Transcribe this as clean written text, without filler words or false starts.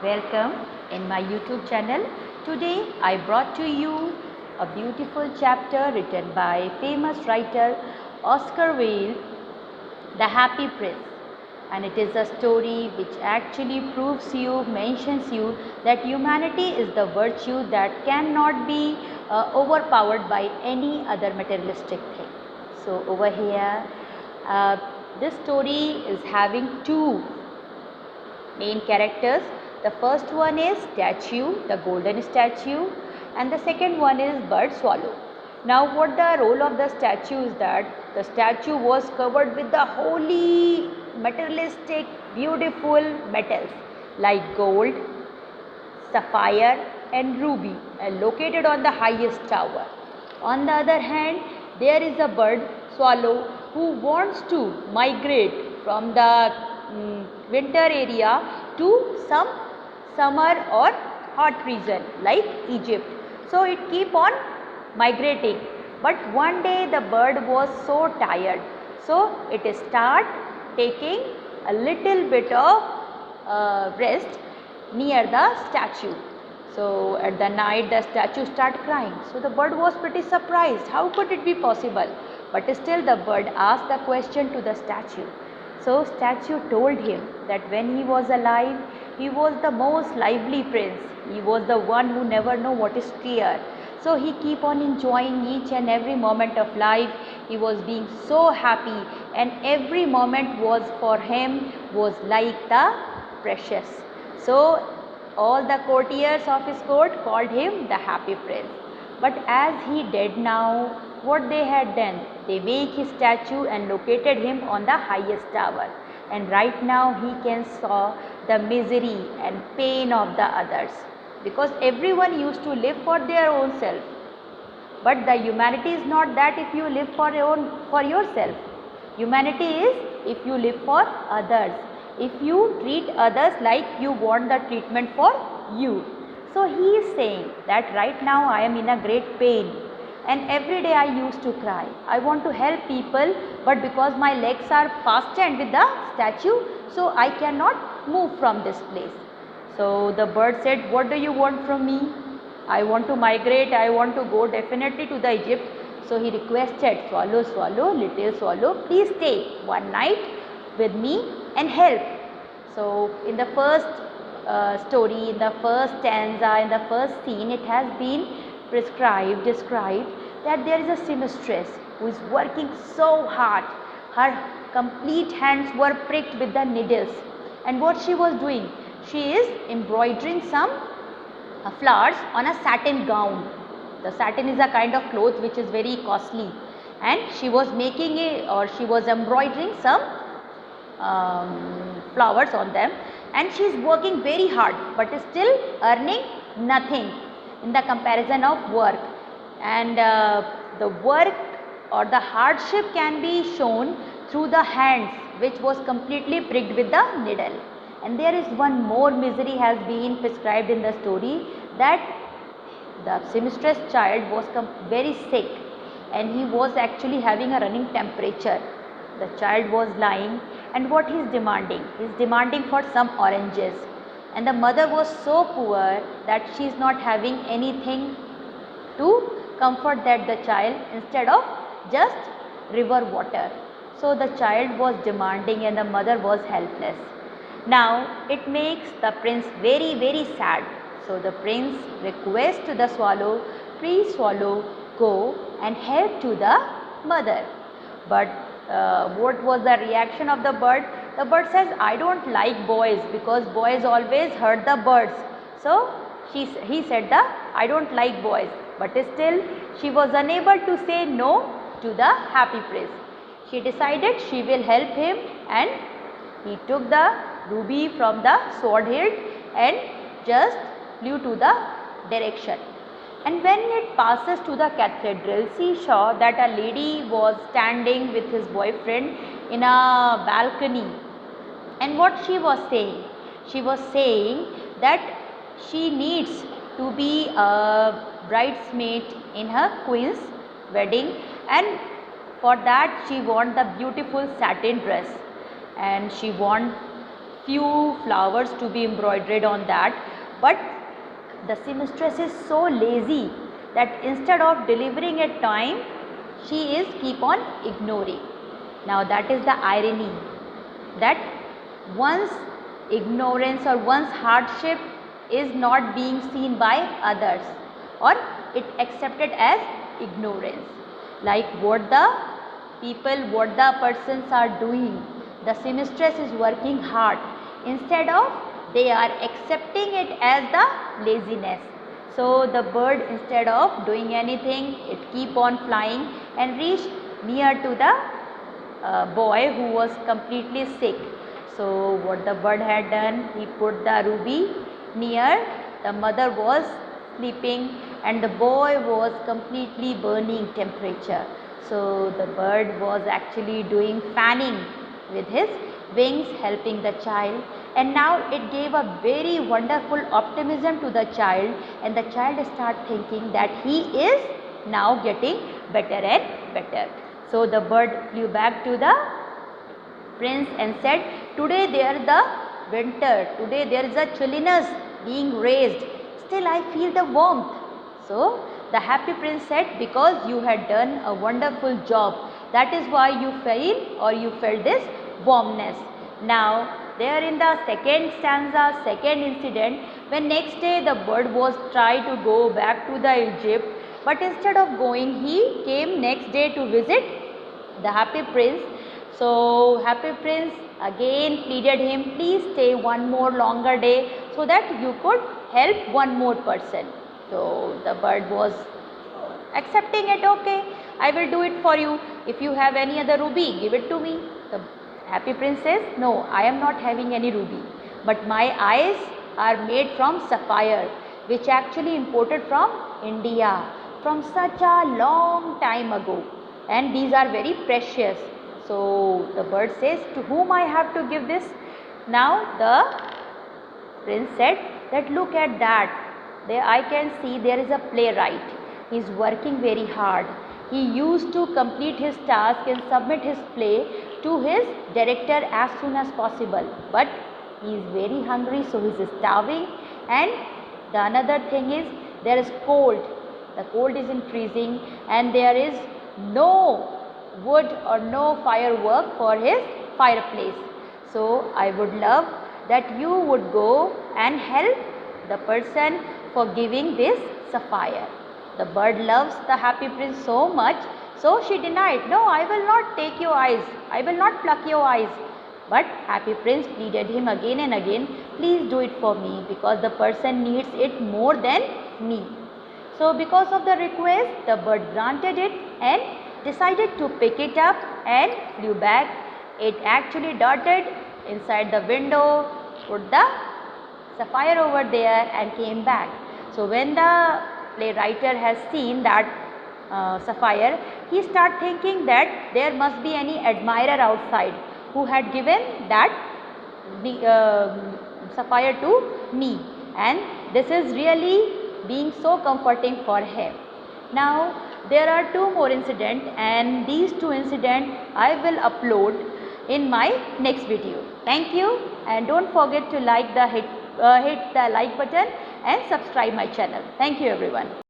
Welcome in my YouTube channel. Today I brought to you a beautiful chapter written by famous writer Oscar Wilde, The Happy Prince. And it is a story which actually proves you, mentions you that humanity is the virtue that cannot be overpowered by any other materialistic thing. So over here, uh, this story is having two main characters. The first one is statue, the golden statue, and the second one is bird swallow. Now what the role of the statue is that the statue was covered with the holy materialistic beautiful metals like gold, sapphire and ruby and located on the highest tower. On the other hand, there is a bird swallow who wants to migrate from the winter area to some summer or hot region like Egypt. So it keep on migrating, but one day the bird was so tired, so it start taking a little bit of rest near the statue. So at the night the statue start crying. So the bird was pretty surprised. How could it be possible? But still the bird asked the question to the statue. So statue told him that when he was alive, he was the most lively prince. He was the one who never know what is fear. So he keep on enjoying each and every moment of life. He was being so happy and every moment was for him was like the precious. So all the courtiers of his court called him the happy prince. But as he dead now, what they had done? They make his statue and located him on the highest tower. And right now he can saw the misery and pain of the others. Because everyone used to live for their own self. But the humanity is not that if you live for yourself. Humanity is if you live for others. If you treat others like you want the treatment for you. So he is saying that right now I am in a great pain and every day I used to cry. I want to help people, but because my legs are fastened with the statue, so I cannot move from this place. So the bird said, what do you want from me? I want to migrate, I want to go definitely to the Egypt. So he requested, swallow, swallow, little swallow, please stay one night with me and help. So in the first story, in the first stanza, in the first scene, it has been described that there is a seamstress who is working so hard. Her complete hands were pricked with the needles. And what she was doing? She is embroidering some flowers on a satin gown. The satin is a kind of cloth which is very costly, and she was making she was embroidering some flowers on them, and she is working very hard but still earning nothing in the comparison of work. And the work or the hardship can be shown through the hands which was completely pricked with the needle. And there is one more misery has been prescribed in the story, that the seamstress child was very sick and he was actually having a running temperature. The child was lying, and what he is demanding? He is demanding for some oranges, and the mother was so poor that she is not having anything to comfort the child instead of just river water. So the child was demanding and the mother was helpless. Now it makes the prince very sad. So the prince requests to the swallow, please swallow, go and help to the mother. But what was the reaction of the bird? The bird says, I don't like boys because boys always hurt the birds. So he said I don't like boys. But still she was unable to say no to the happy prince. She decided she will help him, and he took the ruby from the sword hilt and just flew to the direction. And when it passes to the cathedral, she saw that a lady was standing with his boyfriend in a balcony. And what she was saying? She was saying that she needs to be a bridesmaid in her queen's wedding, and for that she wants the beautiful satin dress, and she wants few flowers to be embroidered on that, but the seamstress is so lazy that instead of delivering at time, she is keep on ignoring. Now that is the irony, that one's ignorance or one's hardship is not being seen by others, or it accepted as ignorance. Like what the people, what the persons are doing, the seamstress is working hard, instead of they are accepting it as the laziness. So the bird, instead of doing anything, it keep on flying and reached near to the boy who was completely sick. So what the bird had done, he put the ruby near the mother was sleeping and the boy was completely burning temperature. So the bird was actually doing fanning with his wings, helping the child, and now it gave a very wonderful optimism to the child, and the child start thinking that he is now getting better and better. So the bird flew back to the prince and said, today there is the winter, today there is a chilliness being raised, still I feel the warmth. So the happy prince said, because you had done a wonderful job, that is why you feel or you felt this warmness. Now there in the second stanza, second incident, when next day the bird was trying to go back to the Egypt, but instead of going, he came next day to visit the happy prince. So happy prince again pleaded him, please stay one more longer day so that you could help one more person. So the bird was accepting it, okay, I will do it for you. If you have any other ruby, give it to me. The happy prince says, no, I am not having any ruby, but my eyes are made from sapphire, which actually imported from India from such a long time ago, and these are very precious. So the bird says, to whom I have to give this? Now the prince said that look at that, there I can see there is a playwright. He is working very hard. He used to complete his task and submit his play to his director as soon as possible, but he is very hungry, so he is starving. And the another thing is, there is cold, the cold is increasing and there is no wood or no firework for his fireplace. So I would love that you would go and help the person for giving this sapphire. The bird loves the happy prince so much, so she denied, no, I will not take your eyes, I will not pluck your eyes. But happy prince pleaded him again and again, please do it for me, because the person needs it more than me. So because of the request, the bird granted it and decided to pick it up and flew back. It actually darted inside the window, put the sapphire over there and came back. So when the playwright has seen that sapphire, he started thinking that there must be any admirer outside who had given that sapphire to me, and this is really being so comforting for him. Now there are two more incidents, and these two incidents I will upload in my next video. Thank you, and don't forget to hit the like button and subscribe my channel. Thank you everyone.